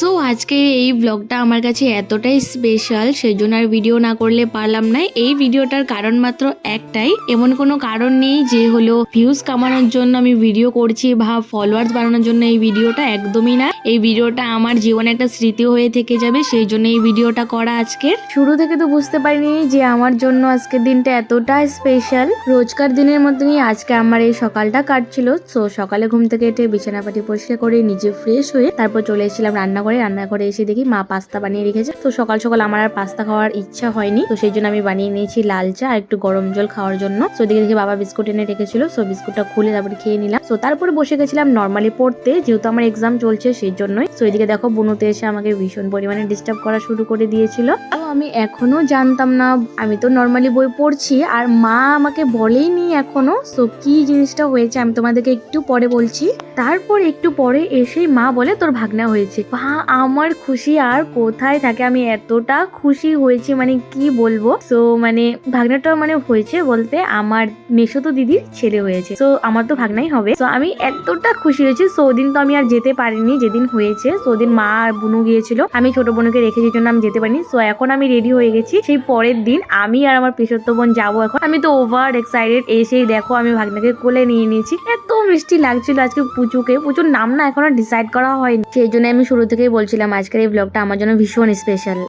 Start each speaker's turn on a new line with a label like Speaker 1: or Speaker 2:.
Speaker 1: So আজকে এই ব্লগটা আমার কাছে এতটাই স্পেশাল, সেই জন্য আর ভিডিও না করলে পারলাম না। এই ভিডিওটার কারণ মাত্র একটাই, এমন কোনো কারণ নেই যে হলো ভিউজ কামানোর জন্য আমি ভিডিও করছি বা ফলোয়ার্স বাড়ানোর জন্য এই ভিডিওটা, একদমই না। এই ভিডিওটা আমার জীবনে একটা স্মৃতি হয়ে থেকে যাবে, সেই জন্য এই ভিডিওটা করা। আজকে শুরু থেকে তো বুঝতে পারিনি যে আমার জন্য আজকের দিনটা এতটা স্পেশাল। রোজকার দিনের মতনই আজকে আমার এই সকালটা কাটছিল। সো সকালে ঘুম থেকে উঠে বিছানাপাটি পরিষ্কার করে নিজে ফ্রেশ হয়ে তারপর চলে এসেছিলাম রান্নাঘরে এসে দেখি মা পাস্তা বানিয়ে রেখেছে। তো সকাল সকাল আমার আর পাস্তা খাওয়ার ইচ্ছা হয়নি, তো সেই জন্য আমি বানিয়ে নিয়েছি লাল চা আর একটু গরম জল খাওয়ার জন্য। সো দিকে দেখি বাবা বিস্কুট এনে রেখেছিল, সো বিস্কুটটা খুলে তারপরে খেয়ে নিলাম। সো তারপরে বসে গেছিলাম নর্মালি পড়তে, যেহেতু আমার এক্সাম চলছে সেই জন্যই। সো এদিকে দেখো বুনুতে এসে আমাকে ভীষণ পরিমাণে ডিস্টার্ব করা শুরু করে দিয়েছিল। তো আমি এখনো জানতাম না, আমি তো নর্মালি বই পড়ছি আর মা আমাকে বলেইনি এখনো। সো কি জিনিসটা হয়েছে আমি তোমাদেরকে একটু পরে বলছি। তারপর একটু পরে এসেই মা বলে তোর ভাগনা হয়েছে। আমার খুশি আর কোথায় থাকে, আমি এতটা খুশি হয়েছি মানে কি বলবো। সো মানে ভাগনাটা মানে হয়েছে বলতে আমার মেসোতো দিদির ছেলে হয়েছে, তো আমার তো ভাগনাই হবে। তো আমি এতটা খুশি হয়েছি। সো ওদিন তো আমি আর যেতে পারিনি, যেদিন হয়েছে সো ওদিন মা আর বুনু গিয়েছিল, আমি ছোট বোনকে রেখে সেই জন্য আমি যেতে পারিনি। সো এখন আমি রেডি হয়ে গেছি, সেই পরের দিন আমি আর আমার পিসোত্ত বোন যাবো। এখন আমি তো ওভার এক্সাইটেড। এসেই দেখো আমি ভাগনাকে কোলে নিয়ে নিয়েছি, এত মিষ্টি লাগছিল আজকে পুচুকে। পুচুর নাম না এখনো ডিসাইড করা হয়নি, সেই জন্য আমি শুরু থেকেই বলছিলাম আজকের এই ব্লগটা আমার জন্য ভীষণ স্পেশাল।